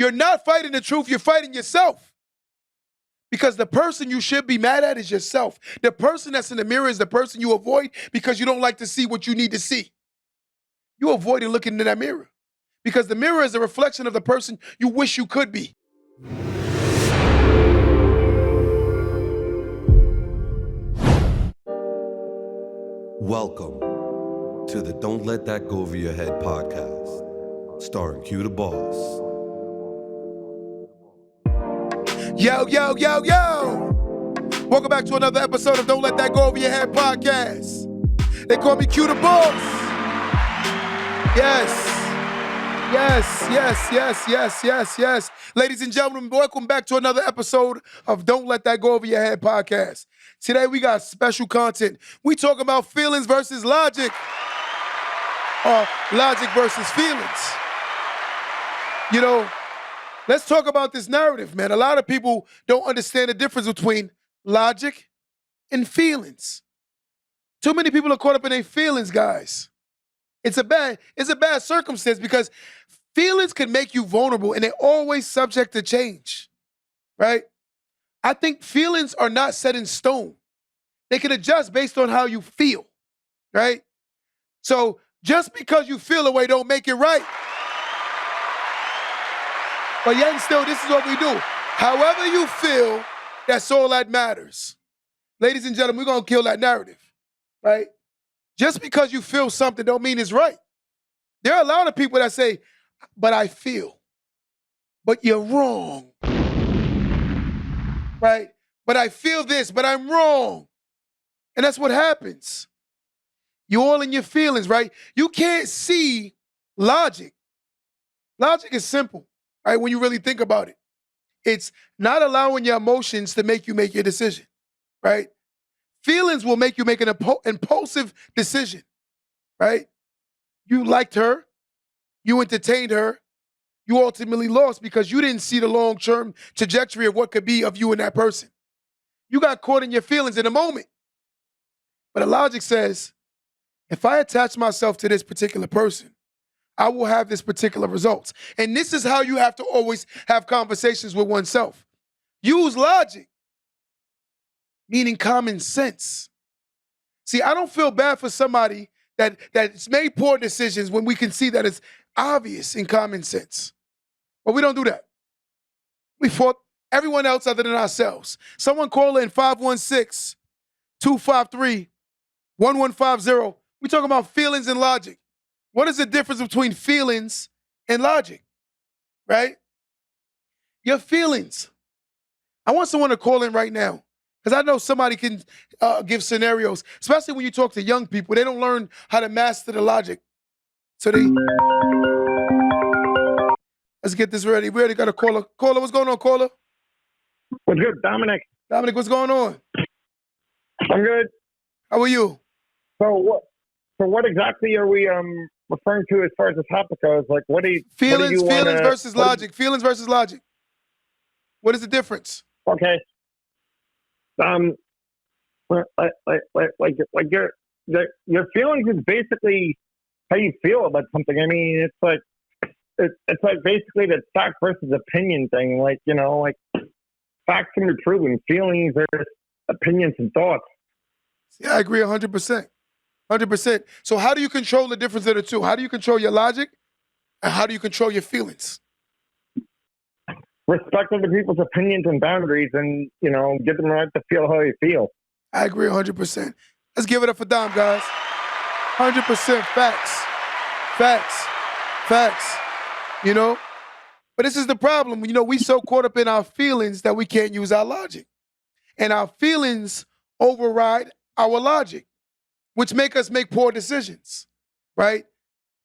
You're not fighting the truth, you're fighting yourself. Because the person you should be mad at is yourself. The person that's in the mirror is the person you avoid because you don't like to see what you need to see. You avoid looking in that mirror because the mirror is a reflection of the person you wish you could be. Welcome to the Don't Let That Go Over Your Head podcast, starring Q the Boss. Yo, yo, yo, yo! Welcome back to another episode of Don't Let That Go Over Your Head podcast. They call me Q the Boss. Yes. Ladies and gentlemen, welcome back to another episode of Don't Let That Go Over Your Head podcast. Today we got special content. We talk about feelings versus logic, or logic versus feelings. You know, let's talk about this narrative, man. A lot of people don't understand the difference between logic and feelings. Too many people are caught up in their feelings, guys. It's a bad circumstance because feelings can make you vulnerable and they're always subject to change, right? I think feelings are not set in stone. They can adjust based on how you feel, right? So just because you feel a way don't make it right. But yet and still, this is what we do. However you feel, that's all that matters. Ladies and gentlemen, we're going to kill that narrative, right? Just because you feel something don't mean it's right. There are a lot of people that say, but I feel. But you're wrong. Right? But I feel this, but I'm wrong. And that's what happens. You're all in your feelings, right? You can't see logic. Logic is simple, right? When you really think about it. It's not allowing your emotions to make you make your decision, right? Feelings will make you make an impulsive decision, right? You liked her. You entertained her. You ultimately lost because you didn't see the long-term trajectory of what could be of you and that person. You got caught in your feelings in a moment. But the logic says, if I attach myself to this particular person, I will have this particular results. And this is how you have to always have conversations with oneself. Use logic, meaning common sense. See, I don't feel bad for somebody that's made poor decisions when we can see that it's obvious in common sense. But we don't do that. We fought everyone else other than ourselves. Someone call in 516-253-1150. We talking about feelings and logic. What is the difference between feelings and logic, right? Your feelings. I want someone to call in right now because I know somebody can give scenarios, especially when you talk to young people. They don't learn how to master the logic. So let's get this ready. We already got a caller. Caller, what's going on, caller? What's good, Dominic? Dominic, what's going on? I'm good. How are you? So what exactly are we referring to as far as the topic goes? Like, what do you feelings versus logic? Feelings versus logic. What is the difference? Okay. Like your feelings is basically how you feel about something. I mean, it's like basically the fact versus opinion thing. Like, you know, like facts can be proven. Feelings are opinions and thoughts. Yeah, I agree 100%. 100%. So how do you control the difference of the two? How do you control your logic? And how do you control your feelings? Respect other people's opinions and boundaries and, you know, give them the right to feel how they feel. I agree 100%. Let's give it up for Dom, guys. 100% facts. You know? But this is the problem. You know, we so caught up in our feelings that we can't use our logic. And our feelings override our logic, which make us make poor decisions, right?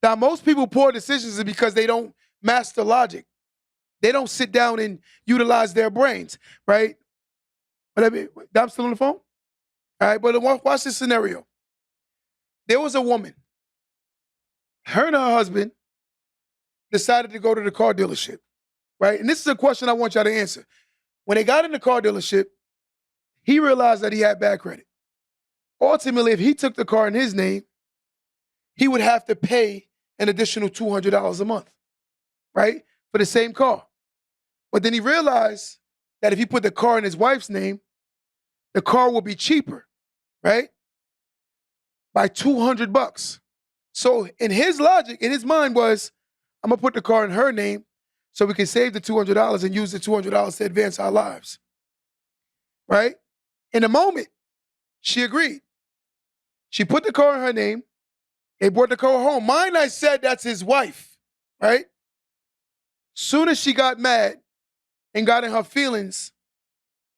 Now, most people poor decisions is because they don't master logic. They don't sit down and utilize their brains, right? But I'm still on the phone? All right, but watch this scenario. There was a woman. Her and her husband decided to go to the car dealership, right? And this is a question I want y'all to answer. When they got in the car dealership, he realized that he had bad credit. Ultimately, if he took the car in his name, he would have to pay an additional $200 a month, right? For the same car. But then he realized that if he put the car in his wife's name, the car will be cheaper, right? By $200. So in his logic, in his mind was, I'm gonna put the car in her name so we can save the $200 and use the $200 to advance our lives, right? In a moment, she agreed. She put the car in her name. They brought the car home. Mind, I said that's his wife, right? Soon as she got mad and got in her feelings,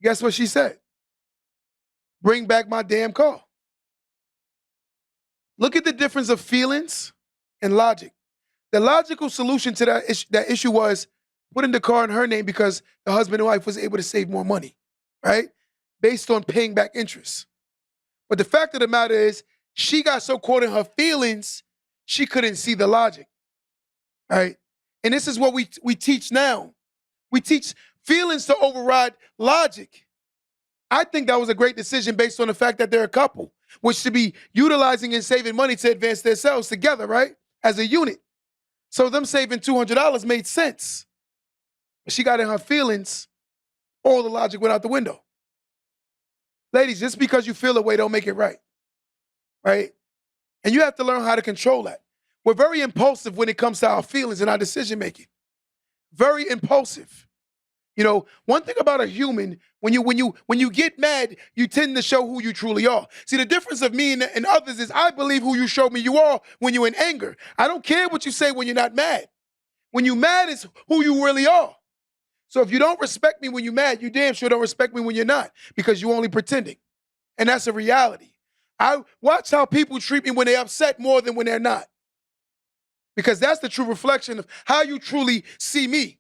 guess what she said? Bring back my damn car. Look at the difference of feelings and logic. The logical solution to that issue was putting the car in her name because the husband and wife was able to save more money, right? Based on paying back interest. But the fact of the matter is, she got so caught in her feelings, she couldn't see the logic, right? And this is what we teach now. We teach feelings to override logic. I think that was a great decision based on the fact that they're a couple, which should be utilizing and saving money to advance themselves together, right? As a unit. So them saving $200 made sense. But she got in her feelings, all the logic went out the window. Ladies, just because you feel a way don't make it right, right? And you have to learn how to control that. We're very impulsive when it comes to our feelings and our decision making. Very impulsive. You know, one thing about a human, when you get mad, you tend to show who you truly are. See, the difference of me and others is I believe who you show me you are when you're in anger. I don't care what you say when you're not mad. When you're mad is who you really are. So if you don't respect me when you're mad, you damn sure don't respect me when you're not, because you're only pretending. And that's a reality. I watch how people treat me when they're upset more than when they're not. Because that's the true reflection of how you truly see me.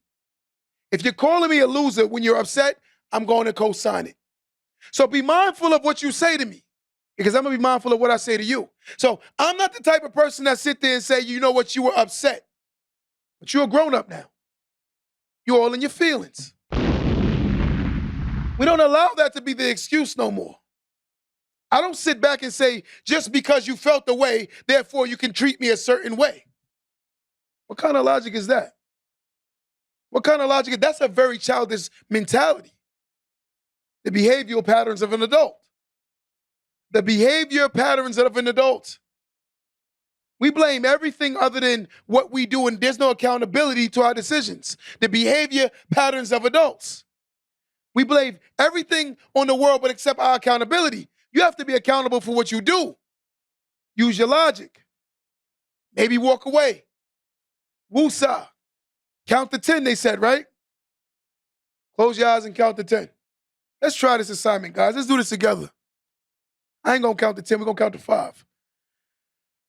If you're calling me a loser when you're upset, I'm going to co-sign it. So be mindful of what you say to me, because I'm going to be mindful of what I say to you. So I'm not the type of person that sit there and say, you know what, you were upset. But you're a grown-up now. You're all in your feelings. We don't allow that to be the excuse no more. I don't sit back and say, just because you felt the way, therefore you can treat me a certain way. What kind of logic is that? What kind of logic? That's a very childish mentality. The behavioral patterns of an adult. The behavior patterns of an adult. We blame everything other than what we do, and there's no accountability to our decisions. The behavior patterns of adults. We blame everything on the world but except our accountability. You have to be accountable for what you do. Use your logic. Maybe walk away. Woosah. Count to 10, they said, right? Close your eyes and count to 10. Let's try this assignment, guys. Let's do this together. I ain't gonna count to 10, we're gonna count to 5.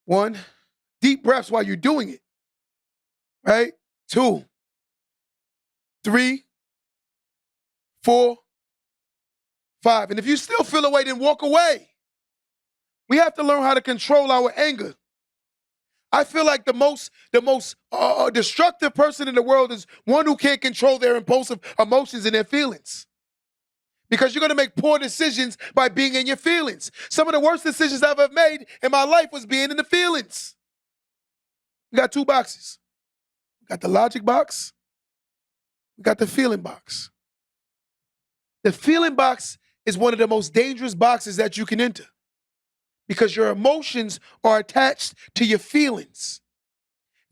1, deep breaths while you're doing it, right? 2, 3, 4, 5. And if you still feel away, then walk away. We have to learn how to control our anger. I feel like the most destructive person in the world is one who can't control their impulsive emotions and their feelings. Because you're going to make poor decisions by being in your feelings. Some of the worst decisions I've ever made in my life was being in the feelings. We got 2 boxes. We got the logic box. We got the feeling box. The feeling box is one of the most dangerous boxes that you can enter, because your emotions are attached to your feelings.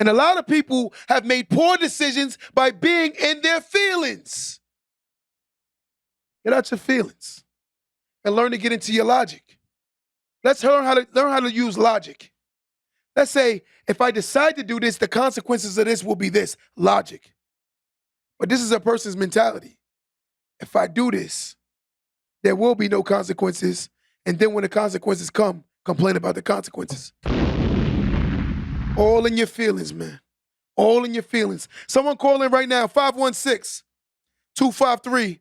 And a lot of people have made poor decisions by being in their feelings. Get out your feelings and learn to get into your logic. Let's learn how to use logic. Let's say, if I decide to do this, the consequences of this will be this. Logic. But this is a person's mentality. If I do this, there will be no consequences. And then when the consequences come, complain about the consequences. All in your feelings, man. All in your feelings. Someone call in right now, 516-253-1150.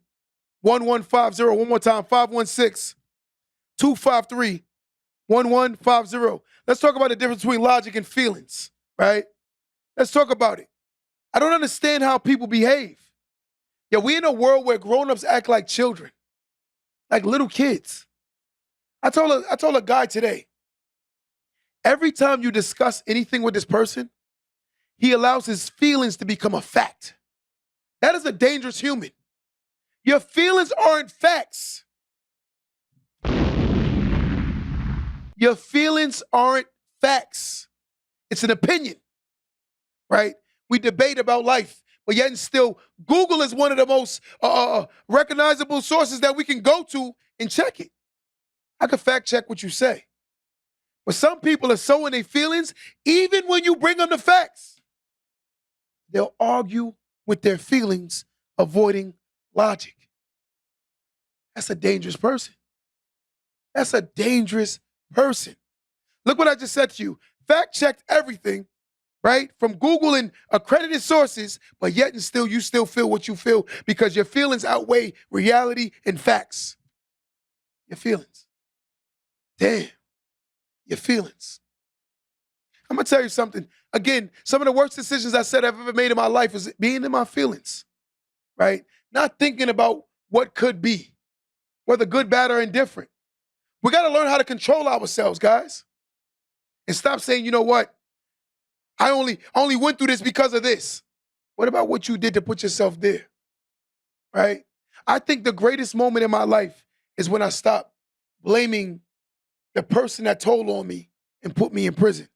One more time, 516-253-1150. Let's talk about the difference between logic and feelings, right? Let's talk about it. I don't understand how people behave. Yeah, we're in a world where grown-ups act like children, like little kids. I told a guy today, every time you discuss anything with this person, he allows his feelings to become a fact. That is a dangerous human. Your feelings aren't facts. Your feelings aren't facts. It's an opinion, right? We debate about life, but yet and still, Google is one of the most recognizable sources that we can go to and check it. I can fact check what you say. But some people are so in their feelings, even when you bring them the facts, they'll argue with their feelings, avoiding logic. That's a dangerous person. That's a dangerous person. Look what I just said to you. Fact checked everything, right? From Google and accredited sources, but yet and still, you still feel what you feel because your feelings outweigh reality and facts. Your feelings. Damn. Your feelings. I'm going to tell you something. Again, some of the worst decisions I said I've ever made in my life is being in my feelings, right? Not thinking about what could be, whether good, bad, or indifferent. We got to learn how to control ourselves, guys. And stop saying, you know what? I only went through this because of this. What about what you did to put yourself there, right? I think the greatest moment in my life is when I stopped blaming the person that told on me and put me in prison.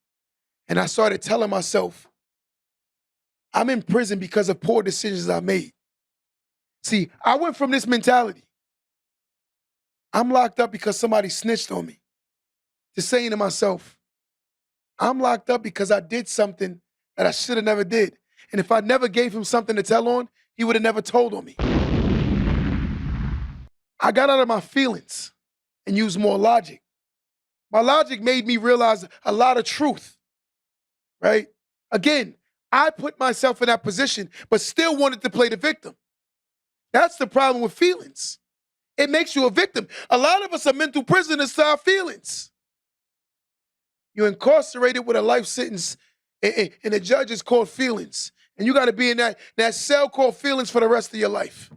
And I started telling myself, I'm in prison because of poor decisions I made. See, I went from this mentality, I'm locked up because somebody snitched on me, to saying to myself, I'm locked up because I did something that I should have never did. And if I never gave him something to tell on, he would have never told on me. I got out of my feelings and used more logic. My logic made me realize a lot of truth, right? Again, I put myself in that position, but still wanted to play the victim. That's the problem with feelings. It makes you a victim. A lot of us are mental prisoners to our feelings. You're incarcerated with a life sentence, and the judge is called feelings. And you got to be in that cell called feelings for the rest of your life.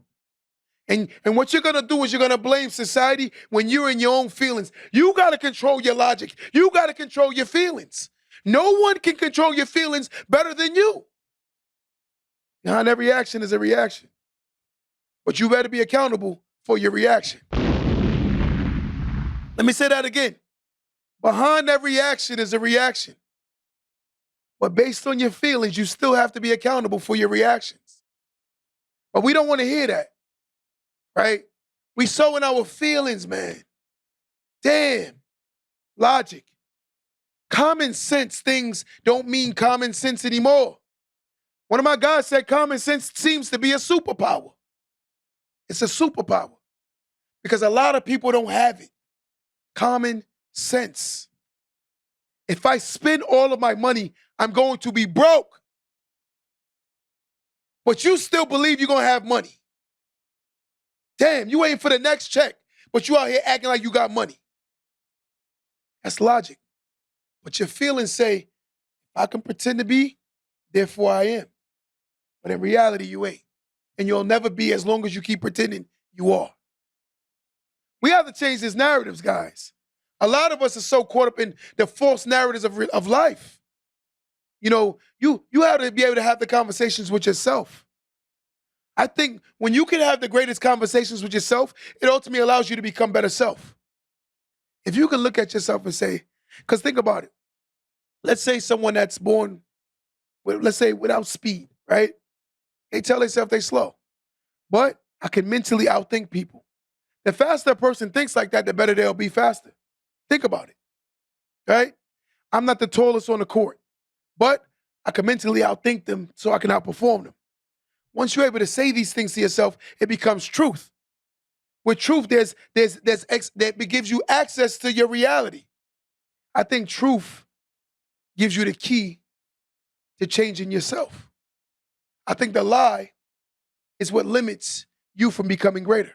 And what you're going to do is you're going to blame society when you're in your own feelings. You got to control your logic. You got to control your feelings. No one can control your feelings better than you. Behind every action is a reaction. But you better be accountable for your reaction. Let me say that again. Behind every action is a reaction. But based on your feelings, you still have to be accountable for your reactions. But we don't want to hear that, right? We so in our feelings, man. Damn. Logic. Common sense things don't mean common sense anymore. One of my guys said common sense seems to be a superpower. It's a superpower because a lot of people don't have it. Common sense. If I spend all of my money, I'm going to be broke. But you still believe you're going to have money. Damn, you waiting for the next check, but you out here acting like you got money. That's logic. But your feelings say, I can pretend to be, therefore I am. But in reality, you ain't. And you'll never be as long as you keep pretending you are. We have to change these narratives, guys. A lot of us are so caught up in the false narratives of life. You know, you have to be able to have the conversations with yourself. I think when you can have the greatest conversations with yourself, it ultimately allows you to become better self. If you can look at yourself and say, because think about it. Let's say someone that's born, let's say without speed, right? They tell themselves they slow. But I can mentally outthink people. The faster a person thinks like that, the better they'll be faster. Think about it, right? I'm not the tallest on the court, but I can mentally outthink them so I can outperform them. Once you're able to say these things to yourself, it becomes truth. With truth, that gives you access to your reality. I think truth gives you the key to changing yourself. I think the lie is what limits you from becoming greater.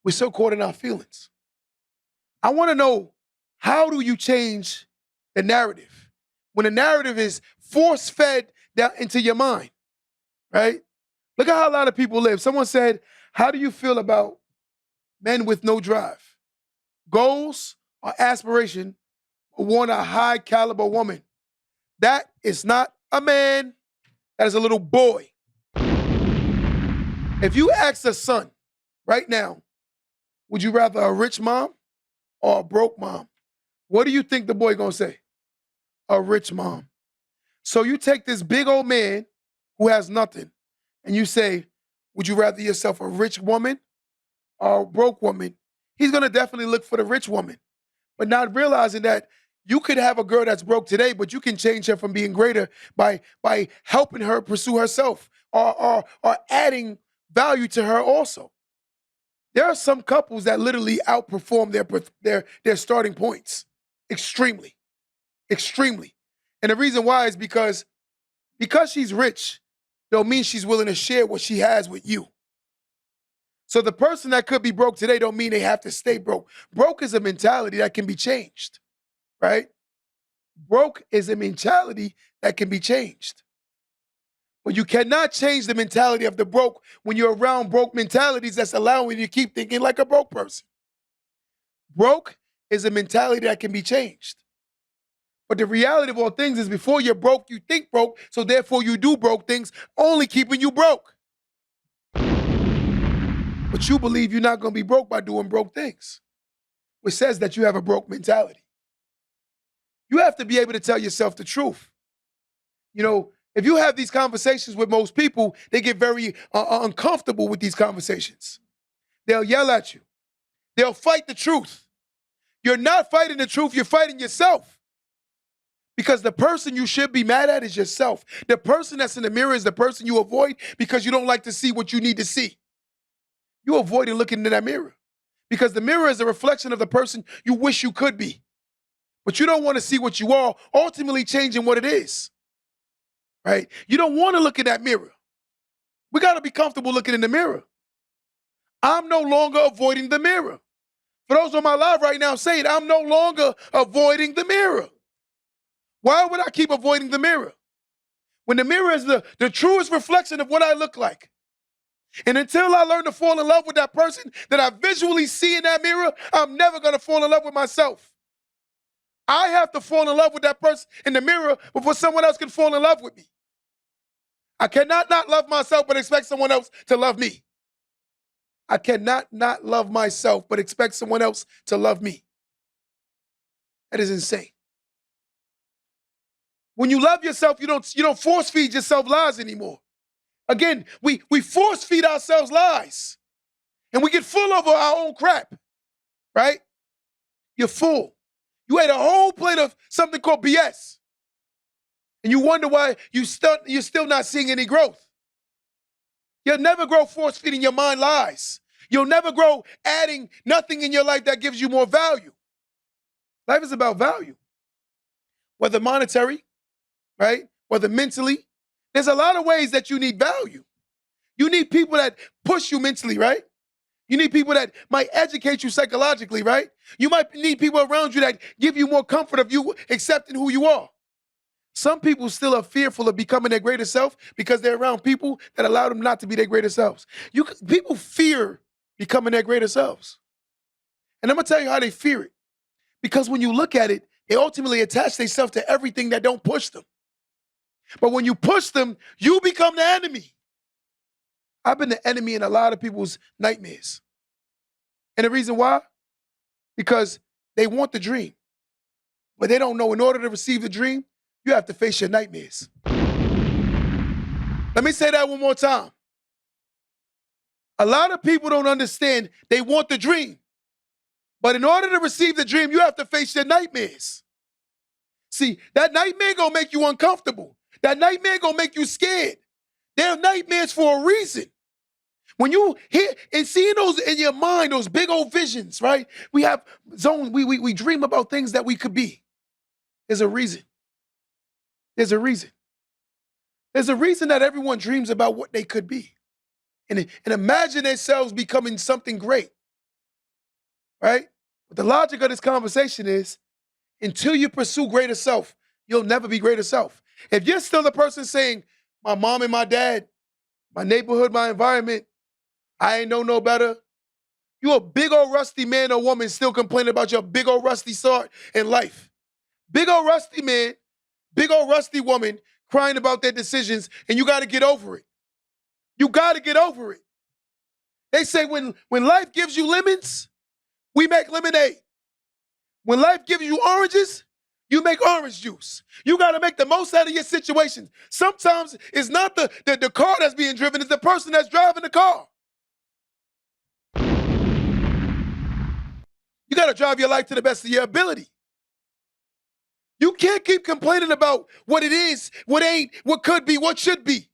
We're so caught in our feelings. I want to know, how do you change the narrative when the narrative is force-fed down into your mind, right? Look at how a lot of people live. Someone said, how do you feel about men with no drive? Goals or aspiration, or want a high-caliber woman? That is not a man. That is a little boy. If you ask a son right now, would you rather a rich mom or a broke mom? What do you think the boy gonna say? A rich mom. So you take this big old man who has nothing and you say, would you rather yourself a rich woman or a broke woman? He's gonna definitely look for the rich woman, but not realizing that you could have a girl that's broke today, but you can change her from being greater by helping her pursue herself or adding value to her also. There are some couples that literally outperform their starting points extremely, extremely. And the reason why is because she's rich don't mean she's willing to share what she has with you. So the person that could be broke today don't mean they have to stay broke. Broke is a mentality that can be changed, right? Broke is a mentality that can be changed. But you cannot change the mentality of the broke when you're around broke mentalities that's allowing you to keep thinking like a broke person. Broke is a mentality that can be changed. But the reality of all things is before you're broke, you think broke, so therefore you do broke things, only keeping you broke. But you believe you're not going to be broke by doing broke things, which says that you have a broke mentality. You have to be able to tell yourself the truth. You know, if you have these conversations with most people, they get very uncomfortable with these conversations. They'll yell at you. They'll fight the truth. You're not fighting the truth, you're fighting yourself. Because the person you should be mad at is yourself. The person that's in the mirror is the person you avoid because you don't like to see what you need to see. You avoid looking into that mirror because the mirror is a reflection of the person you wish you could be. But you don't want to see what you are, ultimately changing what it is. Right? You don't want to look in that mirror. We got to be comfortable looking in the mirror. I'm no longer avoiding the mirror. For those on my live right now saying, I'm no longer avoiding the mirror. Why would I keep avoiding the mirror? When the mirror is the truest reflection of what I look like. And until I learn to fall in love with that person that I visually see in that mirror, I'm never going to fall in love with myself. I have to fall in love with that person in the mirror before someone else can fall in love with me. I cannot not love myself but expect someone else to love me. I cannot not love myself but expect someone else to love me. That is insane. When you love yourself, you don't force feed yourself lies anymore. Again, we force feed ourselves lies. And we get full of our own crap, right? You're full. You ate a whole plate of something called BS. And you wonder why you're still not seeing any growth. You'll never grow force feeding your mind lies. You'll never grow adding nothing in your life that gives you more value. Life is about value. Whether monetary, right? Whether mentally. There's a lot of ways that you need value. You need people that push you mentally, right? You need people that might educate you psychologically, right? You might need people around you that give you more comfort of you accepting who you are. Some people still are fearful of becoming their greater self because they're around people that allow them not to be their greater selves. People fear becoming their greater selves. And I'm going to tell you how they fear it. Because when you look at it, they ultimately attach themselves to everything that don't push them. But when you push them, you become the enemy. I've been the enemy in a lot of people's nightmares. And the reason why? Because they want the dream. But they don't know in order to receive the dream, you have to face your nightmares. Let me say that one more time. A lot of people don't understand they want the dream. But in order to receive the dream, you have to face your nightmares. See, that nightmare gonna make you uncomfortable. That nightmare gonna make you scared. They're nightmares for a reason. When you hear and seeing those in your mind, those big old visions, right? We have zones, we dream about things that we could be. There's a reason. There's a reason. There's a reason that everyone dreams about what they could be. And imagine themselves becoming something great. Right? But the logic of this conversation is until you pursue greater self, you'll never be greater self. If you're still the person saying, my mom and my dad, my neighborhood, my environment, I ain't know no better. You a big old rusty man or woman still complaining about your big old rusty start in life. Big old rusty man, big old rusty woman crying about their decisions, and you got to get over it. You got to get over it. They say when life gives you lemons, we make lemonade. When life gives you oranges, you make orange juice. You got to make the most out of your situation. Sometimes it's not the car that's being driven, it's the person that's driving the car. You got to drive your life to the best of your ability. You can't keep complaining about what it is, what ain't, what could be, what should be.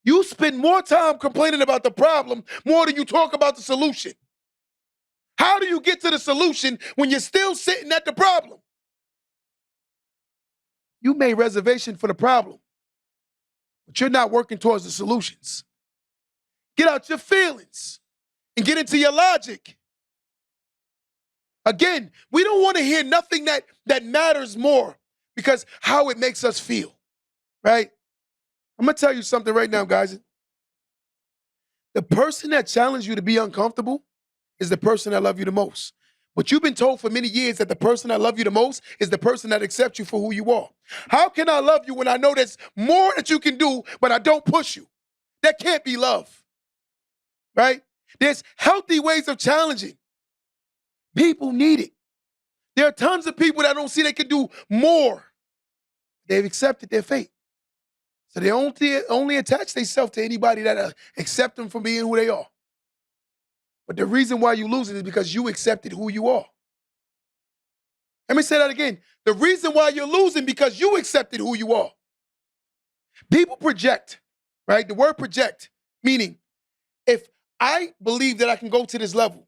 You spend more time complaining about the problem more than you talk about the solution. How do you get to the solution when you're still sitting at the problem? You made reservation for the problem, but you're not working towards the solutions. Get out your feelings and get into your logic. Again, we don't want to hear nothing that matters more because how it makes us feel, right? I'm going to tell you something right now, guys. The person that challenged you to be uncomfortable is the person that loves you the most. But you've been told for many years that the person that loves you the most is the person that accepts you for who you are. How can I love you when I know there's more that you can do, but I don't push you? That can't be love, right? There's healthy ways of challenging. People need it. There are tons of people that don't see they can do more. They've accepted their fate. So they only attach themselves to anybody that accept them for being who they are. But the reason why you losing is because you accepted who you are. Let me say that again. The reason why you're losing because you accepted who you are. People project, right? The word project, meaning if I believe that I can go to this level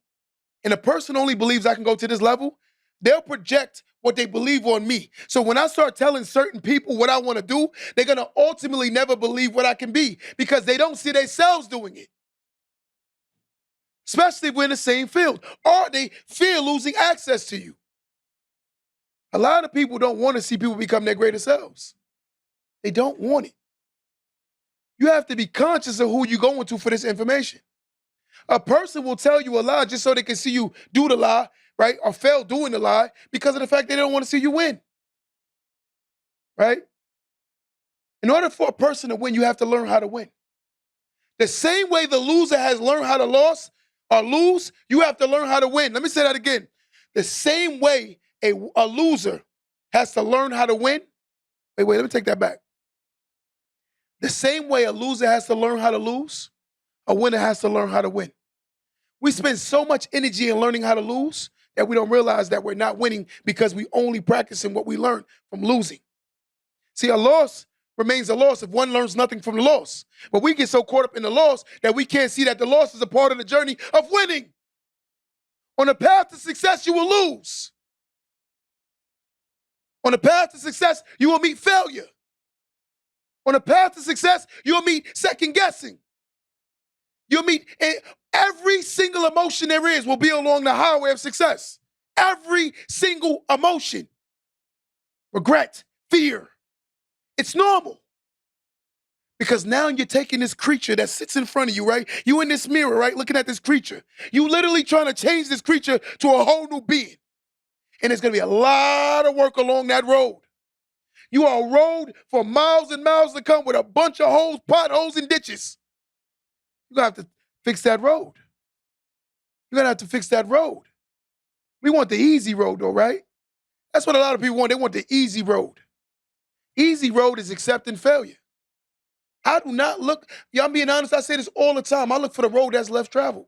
and a person only believes I can go to this level, they'll project what they believe on me. So when I start telling certain people what I want to do, they're going to ultimately never believe what I can be because they don't see themselves doing it. Especially if we're in the same field, or they fear losing access to you. A lot of people don't want to see people become their greater selves. They don't want it. You have to be conscious of who you're going to for this information. A person will tell you a lie just so they can see you do the lie, right? Or fail doing the lie because of the fact they don't want to see you win, right? In order for a person to win, you have to learn how to win. The same way the loser has learned how to lose, you have to learn how to win. Let me say that again. The same way a loser has to learn how to win. Wait, let me take that back. The same way a loser has to learn how to lose, a winner has to learn how to win. We spend so much energy in learning how to lose that we don't realize that we're not winning because we only practicing what we learned from losing. See, a loss remains a loss if one learns nothing from the loss. But we get so caught up in the loss that we can't see that the loss is a part of the journey of winning. On the path to success, you will lose. On the path to success, you will meet failure. On the path to success, you'll meet second guessing. You'll meet every single emotion there is will be along the highway of success. Every single emotion. Regret, fear. It's normal. Because now you're taking this creature that sits in front of you, right? You in this mirror, right? Looking at this creature. You literally trying to change this creature to a whole new being. And there's going to be a lot of work along that road. You are a road for miles and miles to come with a bunch of holes, potholes, and ditches. You're going to have to fix that road. You're going to have to fix that road. We want the easy road, though, right? That's what a lot of people want. They want the easy road. Easy road is accepting failure. I do not look, I'm being honest, I say this all the time. I look for the road that's less traveled.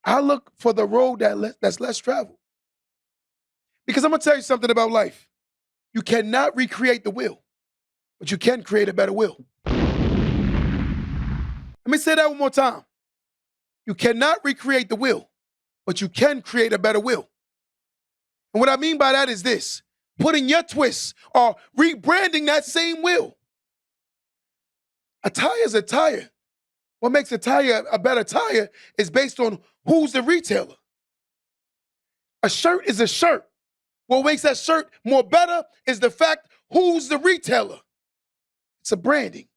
I look for the road that's less traveled. Because I'm going to tell you something about life. You cannot recreate the wheel, but you can create a better will. Let me say that one more time. You cannot recreate the wheel, but you can create a better will. And what I mean by that is this, putting your twist or rebranding that same wheel. A tire is a tire. What makes a tire a better tire is based on who's the retailer. A shirt is a shirt. What makes that shirt more better is the fact who's the retailer. It's a branding.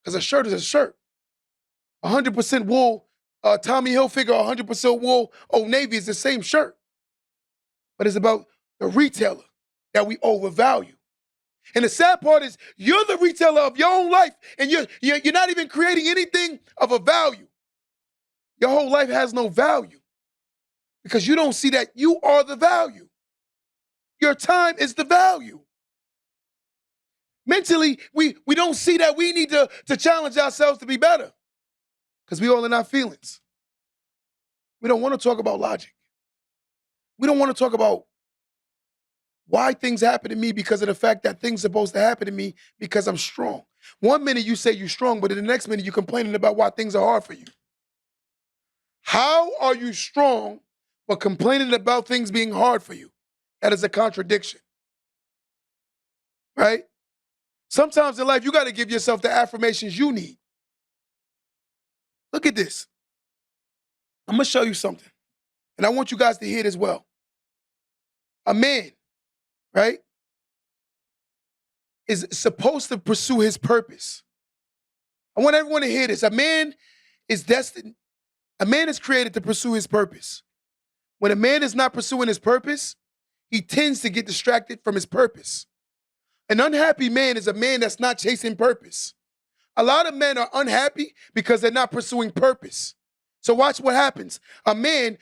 Because a shirt is a shirt. 100% wool, Tommy Hilfiger, 100% wool, Old Navy is the same shirt. But it's about the retailer that we overvalue. And the sad part is you're the retailer of your own life and you're not even creating anything of a value. Your whole life has no value because you don't see that you are the value. Your time is the value. Mentally, we don't see that we need to challenge ourselves to be better because we all in our feelings. We don't want to talk about logic. We don't want to talk about why things happen to me because of the fact that things are supposed to happen to me because I'm strong. One minute you say you're strong, but in the next minute you're complaining about why things are hard for you. How are you strong but complaining about things being hard for you? That is a contradiction, right? Sometimes in life, you got to give yourself the affirmations you need. Look at this. I'm going to show you something, and I want you guys to hear it as well. A man, right, is supposed to pursue his purpose. I want everyone to hear this. A man is destined, a man is created to pursue his purpose. When a man is not pursuing his purpose, he tends to get distracted from his purpose. An unhappy man is a man that's not chasing purpose. A lot of men are unhappy because they're not pursuing purpose. So watch what happens. A man,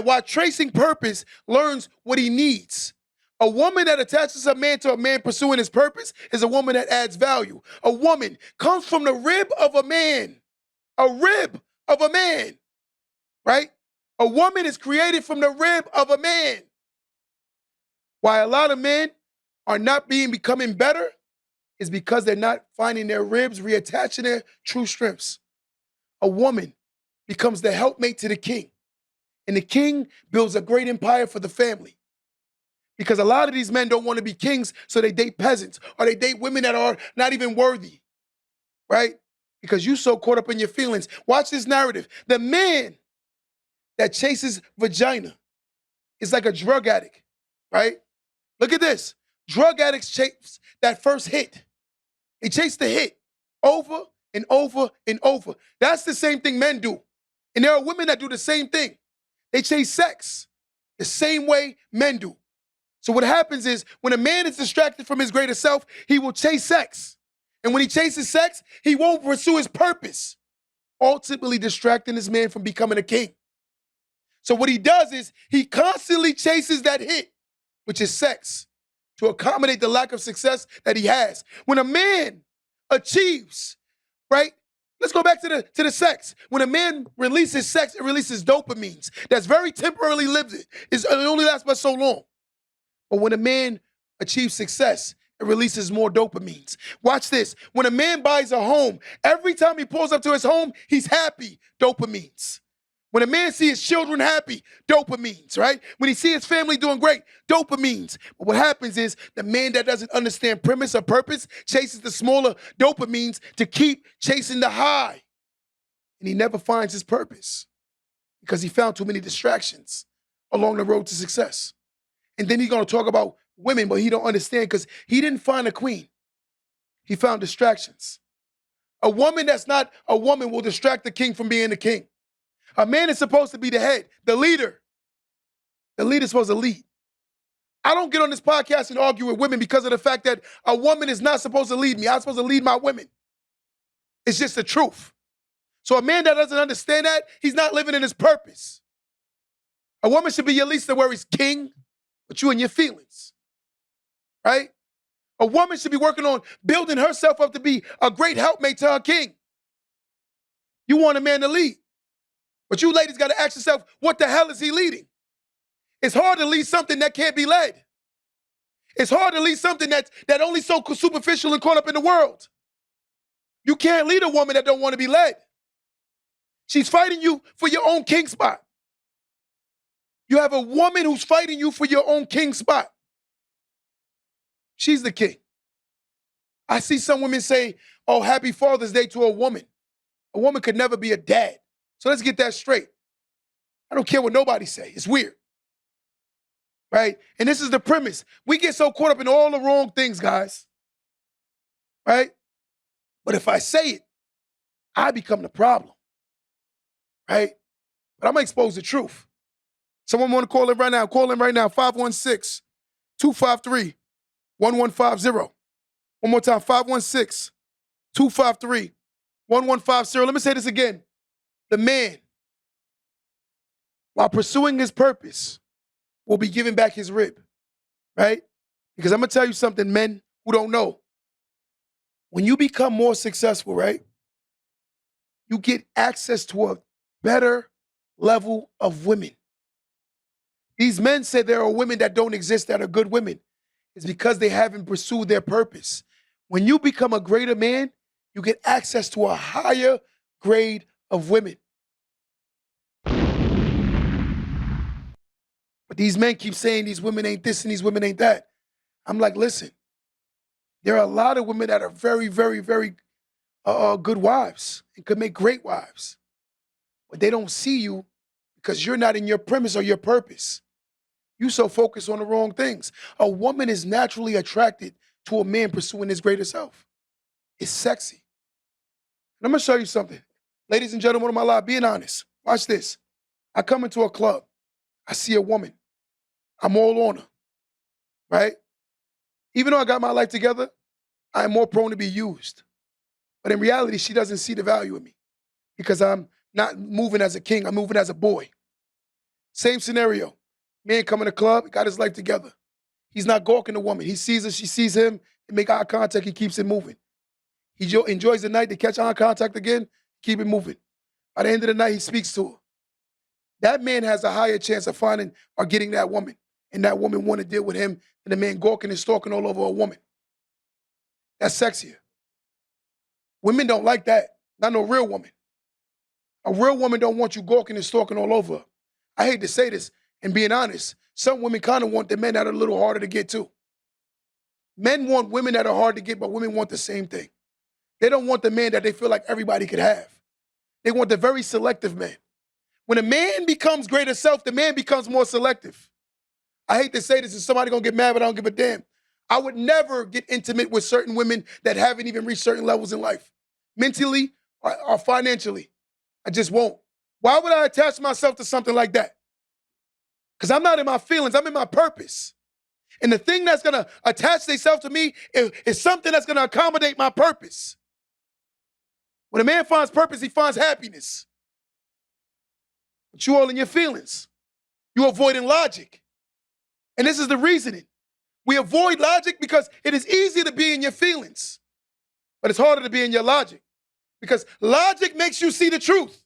while tracing purpose, learns what he needs. A woman that attaches a man to a man pursuing his purpose is a woman that adds value. A woman comes from the rib of a man. A rib of a man, right? A woman is created from the rib of a man. Why a lot of men are not becoming better is because they're not finding their ribs, reattaching their true strengths. A woman becomes the helpmate to the king, and the king builds a great empire for the family. Because a lot of these men don't want to be kings, so they date peasants, or they date women that are not even worthy, right? Because you so caught up in your feelings. Watch this narrative. The man that chases vagina is like a drug addict, right? Look at this. Drug addicts chase that first hit. They chase the hit over and over and over. That's the same thing men do. And there are women that do the same thing. They chase sex the same way men do. So what happens is when a man is distracted from his greater self, he will chase sex. And when he chases sex, he won't pursue his purpose, ultimately distracting this man from becoming a king. So what he does is he constantly chases that hit, which is sex, to accommodate the lack of success that he has. When a man achieves, right? Let's go back to the sex. When a man releases sex, it releases dopamines. That's very temporarily lived. It only lasts but so long. But when a man achieves success, it releases more dopamines. Watch this. When a man buys a home, every time he pulls up to his home, he's happy. Dopamines. When a man sees his children happy, dopamines, right? When he sees his family doing great, dopamines. But what happens is the man that doesn't understand premise or purpose chases the smaller dopamines to keep chasing the high. And he never finds his purpose because he found too many distractions along the road to success. And then he's going to talk about women, but he don't understand because he didn't find a queen. He found distractions. A woman that's not a woman will distract the king from being the king. A man is supposed to be the head, the leader. The leader's supposed to lead. I don't get on this podcast and argue with women because of the fact that a woman is not supposed to lead me. I'm supposed to lead my women. It's just the truth. So a man that doesn't understand that, he's not living in his purpose. A woman should be at least where he's king, but you and your feelings, right? A woman should be working on building herself up to be a great helpmate to her king. You want a man to lead. But you ladies got to ask yourself, what the hell is he leading? It's hard to lead something that can't be led. It's hard to lead something that only so superficial and caught up in the world. You can't lead a woman that don't want to be led. She's fighting you for your own king spot. You have a woman who's fighting you for your own king spot. She's the king. I see some women say, oh, happy Father's Day to a woman. A woman could never be a dad. So let's get that straight. I don't care what nobody say. It's weird. Right? And this is the premise. We get so caught up in all the wrong things, guys. Right? But if I say it, I become the problem. Right? But I'm going to expose the truth. Someone want to call in right now. Call in right now. 516-253-1150. One more time. 516-253-1150. Let me say this again. The man while pursuing his purpose, will be giving back his rib, right? Because I'm going to tell you something, men who don't know. When you become more successful, right, you get access to a better level of women. These men say there are women that don't exist that are good women. It's because they haven't pursued their purpose. When you become a greater man, you get access to a higher grade of women. But these men keep saying these women ain't this and these women ain't that. I'm like, listen, there are a lot of women that are very, very, very good wives and could make great wives. But they don't see you because you're not in your premise or your purpose. You so focused on the wrong things. A woman is naturally attracted to a man pursuing his greater self. It's sexy. And I'm going to show you something. Ladies and gentlemen of my life, being honest. Watch this. I come into a club. I see a woman. I'm all on her, right? Even though I got my life together, I am more prone to be used. But in reality, she doesn't see the value in me because I'm not moving as a king. I'm moving as a boy. Same scenario. Man come in the club, got his life together. He's not gawking the woman. He sees her, she sees him. They make eye contact, he keeps it moving. He enjoys the night, they catch eye contact again, keep it moving. By the end of the night, he speaks to her. That man has a higher chance of finding or getting that woman, and that woman want to deal with him than the man gawking and stalking all over a woman. That's sexier. Women don't like that. Not no real woman. A real woman don't want you gawking and stalking all over her. I hate to say this, and being honest, some women kind of want the men that are a little harder to get to. Men want women that are hard to get, but women want the same thing. They don't want the man that they feel like everybody could have. They want the very selective man. When a man becomes greater self, the man becomes more selective. I hate to say this, and somebody gonna get mad, but I don't give a damn. I would never get intimate with certain women that haven't even reached certain levels in life, mentally or financially. I just won't. Why would I attach myself to something like that? Because I'm not in my feelings, I'm in my purpose. And the thing that's gonna attach themselves to me is something that's gonna accommodate my purpose. When a man finds purpose, he finds happiness. But you all in your feelings. You avoiding logic. And this is the reasoning. We avoid logic because it is easier to be in your feelings, but it's harder to be in your logic because logic makes you see the truth.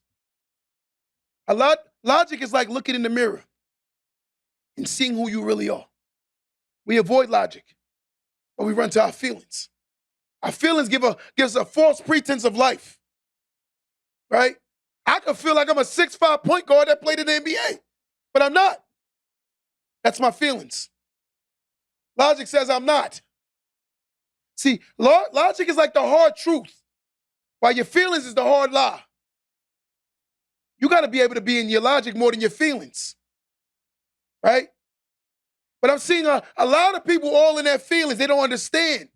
Logic is like looking in the mirror and seeing who you really are. We avoid logic, but we run to our feelings. Our feelings give us a false pretense of life, right? I can feel like I'm a 6'5" point guard that played in the NBA, but I'm not. That's my feelings. Logic says I'm not. See, logic is like the hard truth, while your feelings is the hard lie. You got to be able to be in your logic more than your feelings, right? But I'm seeing a lot of people all in their feelings. They don't understand.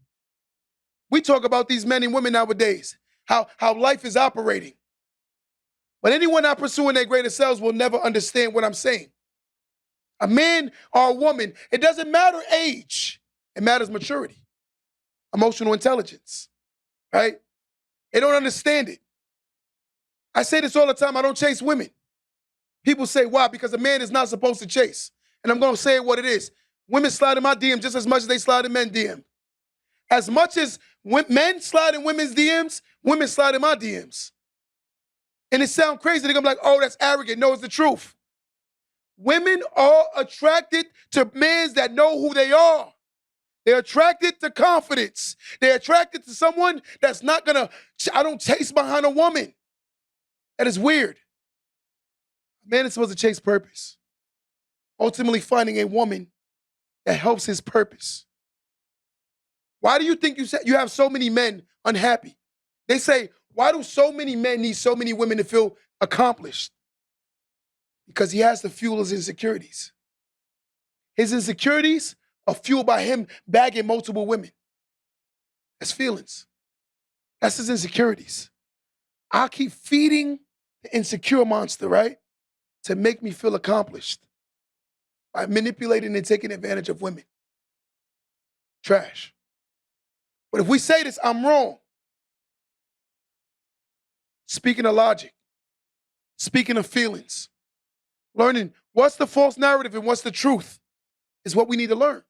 We talk about these men and women nowadays, how life is operating. But anyone not pursuing their greater selves will never understand what I'm saying. A man or a woman, it doesn't matter age. It matters maturity, emotional intelligence, right? They don't understand it. I say this all the time. I don't chase women. People say, why? Because a man is not supposed to chase. And I'm going to say it what it is. Women slide in my DM just as much as they slide in men's DM. As much as men slide in women's DMs, women slide in my DMs. And it sounds crazy. They're going to be like, oh, that's arrogant. No, it's the truth. Women are attracted to men that know who they are. They're attracted to confidence. They're attracted to someone that's not going to, I don't chase behind a woman. That is weird. A man is supposed to chase purpose. Ultimately finding a woman that helps his purpose. Why do you think you have so many men unhappy? They say, why do so many men need so many women to feel accomplished? Because he has to fuel his insecurities. His insecurities are fueled by him bagging multiple women. That's feelings. That's his insecurities. I keep feeding the insecure monster, right? To make me feel accomplished by manipulating and taking advantage of women. Trash. But if we say this, I'm wrong. Speaking of logic, speaking of feelings, Learning what's the false narrative and what's the truth is what we need to learn.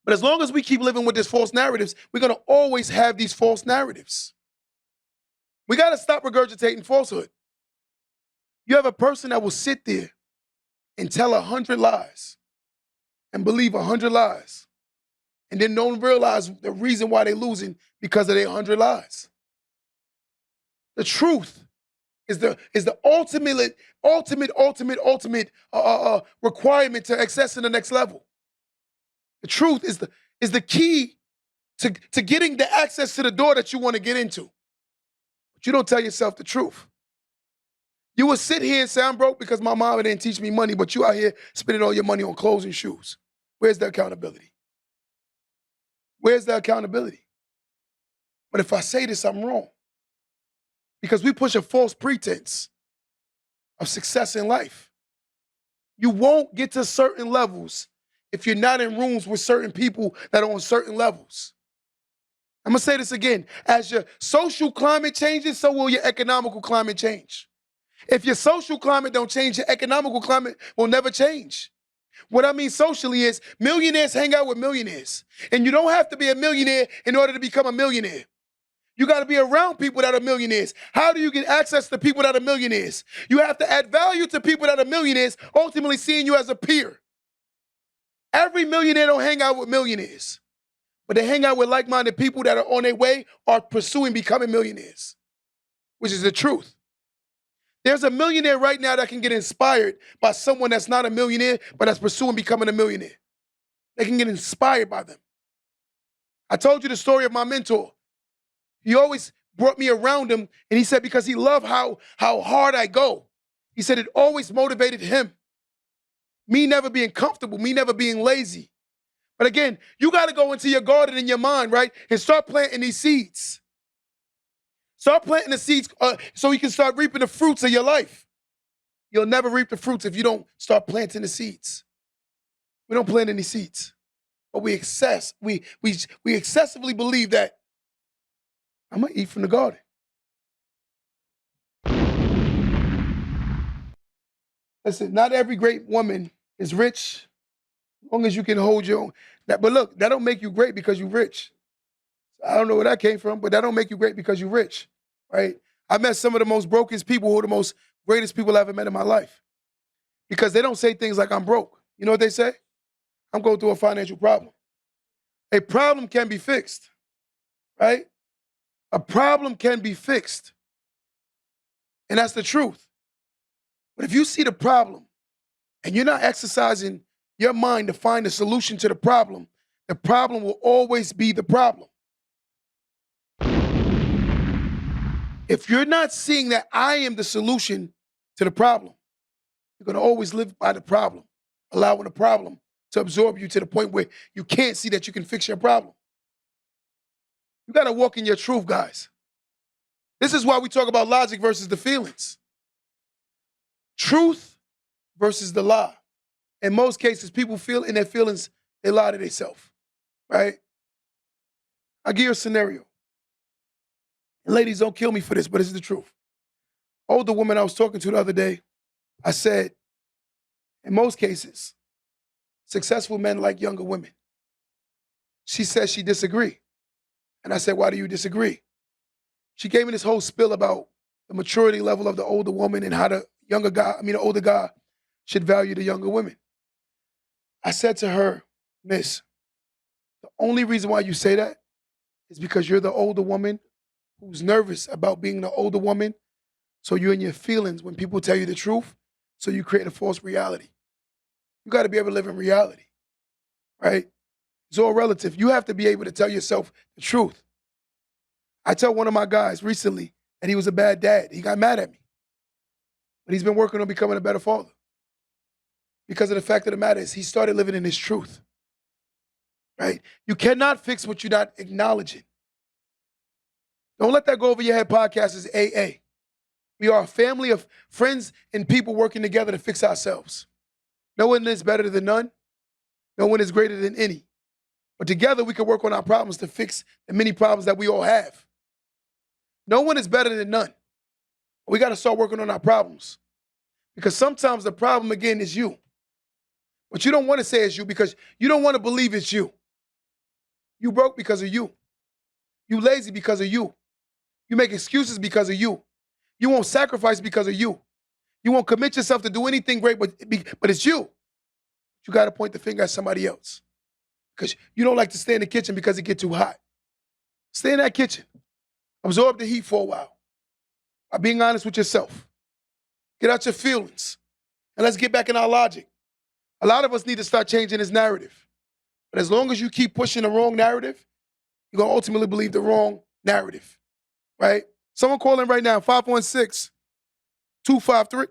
But as long as we keep living with these false narratives, we're going to always have these false narratives. We got to stop regurgitating falsehood. You have a person that will sit there and tell 100 lies and believe 100 lies and then don't realize the reason why they're losing because of their 100 lies. The truth is the ultimate requirement to accessing the next level. The truth is the key to getting the access to the door that you want to get into. But you don't tell yourself the truth. You will sit here and say, I'm broke because my mama didn't teach me money, but you out here spending all your money on clothes and shoes. Where's the accountability? Where's the accountability? But if I say this, I'm wrong. Because we push a false pretense of success in life. You won't get to certain levels if you're not in rooms with certain people that are on certain levels. I'm going to say this again. As your social climate changes, so will your economical climate change. If your social climate don't change, your economical climate will never change. What I mean socially is millionaires hang out with millionaires. And you don't have to be a millionaire in order to become a millionaire. You got to be around people that are millionaires. How do you get access to people that are millionaires? You have to add value to people that are millionaires, ultimately seeing you as a peer. Every millionaire don't hang out with millionaires, but they hang out with like-minded people that are on their way or pursuing becoming millionaires, which is the truth. There's a millionaire right now that can get inspired by someone that's not a millionaire, but that's pursuing becoming a millionaire. They can get inspired by them. I told you the story of my mentor. He always brought me around him, and he said because he loved how hard I go. He said it always motivated him. Me never being comfortable, me never being lazy. But again, you got to go into your garden in your mind, right, and start planting these seeds. Start planting the seeds so you can start reaping the fruits of your life. You'll never reap the fruits if you don't start planting the seeds. We don't plant any seeds, but we excessively believe that I'm going to eat from the garden. Listen, not every great woman is rich, as long as you can hold your own. But look, that don't make you great because you're rich. I don't know where that came from, but that don't make you great because you're rich, right? I met some of the most brokest people who are the most greatest people I ever met in my life because they don't say things like I'm broke. You know what they say? I'm going through a financial problem. A problem can be fixed, right? A problem can be fixed. And that's the truth. But if you see the problem and you're not exercising your mind to find a solution to the problem will always be the problem. If you're not seeing that I am the solution to the problem, you're going to always live by the problem, allowing the problem to absorb you to the point where you can't see that you can fix your problem. You got to walk in your truth, guys. This is why we talk about logic versus the feelings. Truth versus the lie. In most cases, people feel in their feelings, they lie to themselves, right? I'll give you a scenario. And ladies, don't kill me for this, but this is the truth. Older woman I was talking to the other day, I said, in most cases, successful men like younger women. She said she disagreed. And I said, why do you disagree? She gave me this whole spiel about the maturity level of the older woman and how the older guy should value the younger women. I said to her, Miss, the only reason why you say that is because you're the older woman who's nervous about being the older woman. So you're in your feelings when people tell you the truth. So you create a false reality. You got to be able to live in reality, right? It's all relative. You have to be able to tell yourself the truth. I told one of my guys recently that he was a bad dad. He got mad at me. But he's been working on becoming a better father. Because of the fact of the matter is he started living in his truth, right? You cannot fix what you're not acknowledging. Don't let that go over your head. Podcast is AA. We are a family of friends and people working together to fix ourselves. No one is better than none. No one is greater than any. But together we can work on our problems to fix the many problems that we all have. No one is better than none. We got to start working on our problems. Because sometimes the problem, again, is you. But you don't want to say it's you because you don't want to believe it's you. You broke because of you. You lazy because of you. You make excuses because of you. You won't sacrifice because of you. You won't commit yourself to do anything great, but it's you. You got to point the finger at somebody else. Because you don't like to stay in the kitchen because it gets too hot. Stay in that kitchen. Absorb the heat for a while. By being honest with yourself. Get out your feelings. And let's get back in our logic. A lot of us need to start changing this narrative. But as long as you keep pushing the wrong narrative, you're going to ultimately believe the wrong narrative. Right? Someone call in right now, 516-253-1150.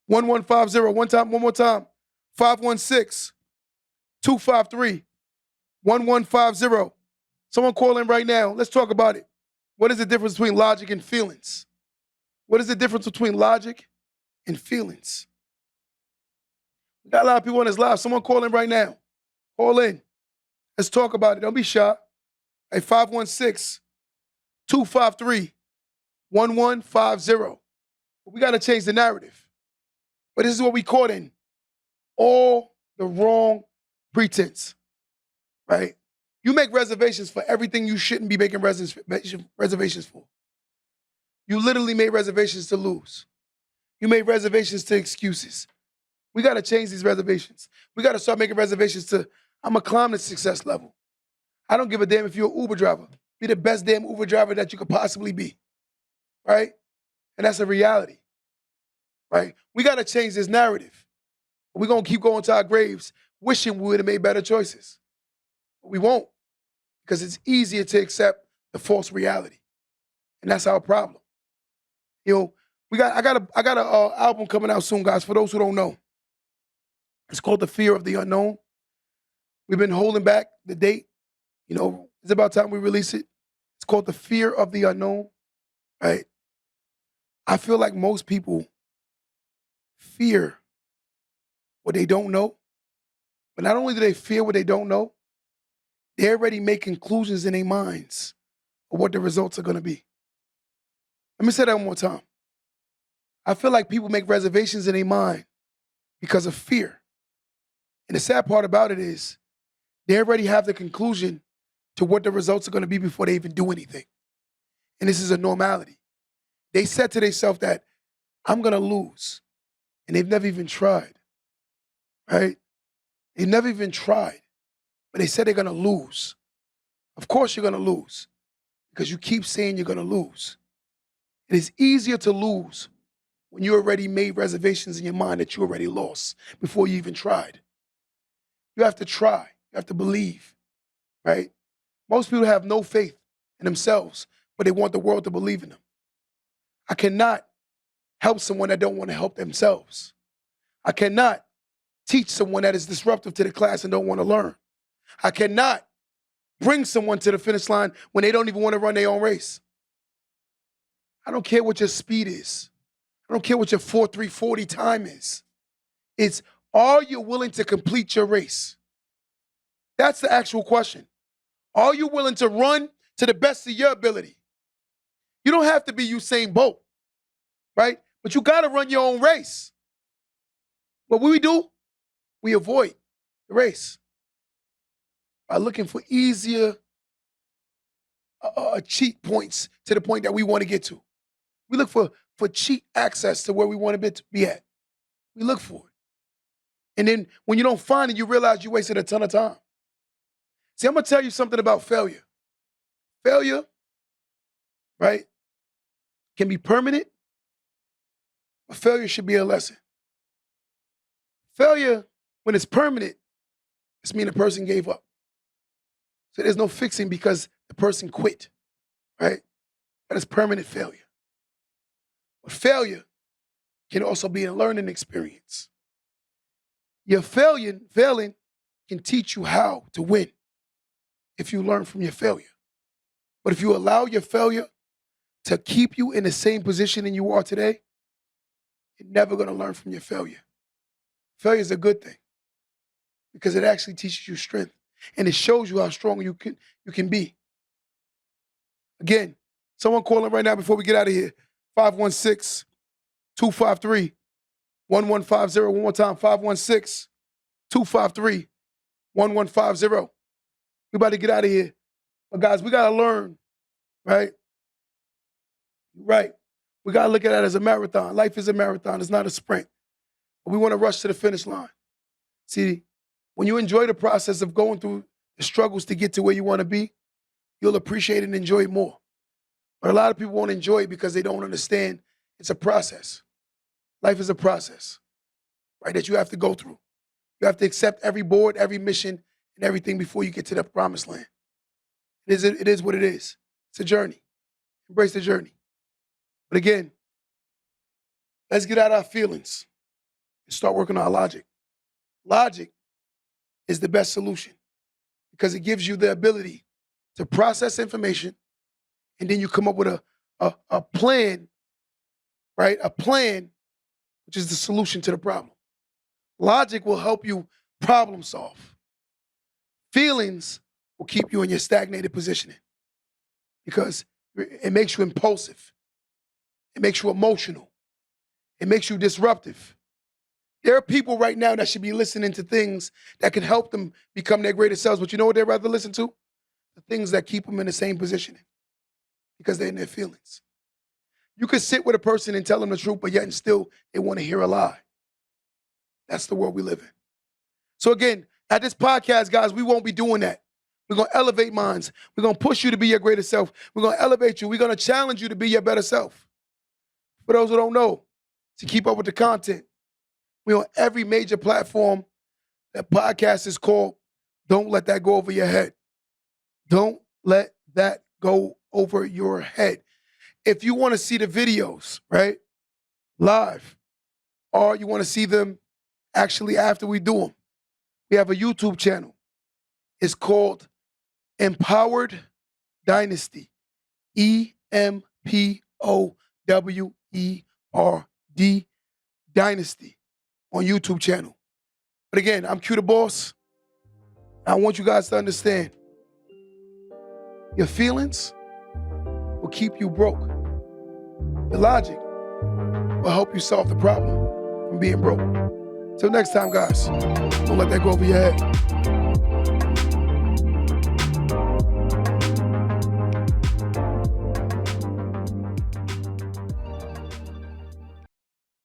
One more time. 516-253-1150. Someone call in right now. Let's talk about it. What is the difference between logic and feelings? What is the difference between logic and feelings? We got a lot of people on this live. Someone call in right now. Call in. Let's talk about it. Don't be shy. Hey, 516-253-1150. We got to change the narrative. But this is what we caught in. All the wrong pretense, right? You make reservations for everything you shouldn't be making reservations for. You literally made reservations to lose. You made reservations to excuses. We got to change these reservations. We got to start making reservations to, I'm going to climb the success level. I don't give a damn if you're an Uber driver. Be the best damn Uber driver that you could possibly be, right? And that's a reality, right? We got to change this narrative. We're going to keep going to our graves wishing we would have made better choices. But we won't, because it's easier to accept the false reality. And that's our problem. You know, I got a album coming out soon, guys, for those who don't know. It's called The Fear of the Unknown. We've been holding back the date. You know, it's about time we release it. It's called The Fear of the Unknown, right? I feel like most people fear what they don't know. But not only do they fear what they don't know, they already make conclusions in their minds of what the results are going to be. Let me say that one more time. I feel like people make reservations in their mind because of fear. And the sad part about it is they already have the conclusion to what the results are going to be before they even do anything. And this is a normality. They said to themselves that I'm going to lose. And they've never even tried, right? They've never even tried. But they said they're going to lose. Of course you're going to lose because you keep saying you're going to lose. It is easier to lose when you already made reservations in your mind that you already lost before you even tried. You have to try. You have to believe, right? Most people have no faith in themselves, but they want the world to believe in them. I cannot help someone that don't want to help themselves. I cannot teach someone that is disruptive to the class and don't want to learn. I cannot bring someone to the finish line when they don't even want to run their own race. I don't care what your speed is. I don't care what your 4.340 time is. It's, are you willing to complete your race? That's the actual question. Are you willing to run to the best of your ability? You don't have to be Usain Bolt, right? But you got to run your own race. What we do, we avoid the race by looking for easier cheat points to the point that we want to get to. We look for cheat access to where we want to be at. We look for it. And then when you don't find it, you realize you wasted a ton of time. See, I'm going to tell you something about failure. Failure, right, can be permanent, but failure should be a lesson. Failure, when it's permanent, it's mean the person gave up. So there's no fixing because the person quit, right? That is permanent failure. But failure can also be a learning experience. Your failing can teach you how to win if you learn from your failure. But if you allow your failure to keep you in the same position than you are today, you're never going to learn from your failure. Failure is a good thing because it actually teaches you strength and it shows you how strong you can be. Again, someone calling right now before we get out of here, 516-253-1150. 1150. One more time, 516-253-1150. We about to get out of here. But guys, we got to learn, right? Right. We got to look at it as a marathon. Life is a marathon. It's not a sprint. But we want to rush to the finish line. See, when you enjoy the process of going through the struggles to get to where you want to be, you'll appreciate it and enjoy it more. But a lot of people won't enjoy it because they don't understand it's a process. Life is a process, right, that you have to go through. You have to accept every board, every mission, and everything before you get to the promised land. It is what it is. It's a journey. Embrace the journey. But again, let's get out our feelings and start working on our logic. Logic is the best solution because it gives you the ability to process information, and then you come up with a plan, right? A plan, which is the solution to the problem. Logic will help you problem solve. Feelings will keep you in your stagnated positioning because it makes you impulsive. It makes you emotional. It makes you disruptive. There are people right now that should be listening to things that can help them become their greatest selves, but you know what they'd rather listen to? The things that keep them in the same positioning because they're in their feelings. You could sit with a person and tell them the truth, but yet and still they want to hear a lie. That's the world we live in. So again, at this podcast, guys, we won't be doing that. We're going to elevate minds. We're going to push you to be your greatest self. We're going to elevate you. We're going to challenge you to be your better self. For those who don't know, to keep up with the content, we're on every major platform. That podcast is called Don't Let That Go Over Your Head. Don't let that go over your head. If you want to see the videos, right, live, or you want to see them actually after we do them, we have a YouTube channel. It's called Empowered Dynasty. EMPOWERD Dynasty on YouTube channel. But again, I'm Q the Boss. I want you guys to understand your feelings will keep you broke. Your logic will help you solve the problem from being broke. Till next time, guys, don't let that go over your head.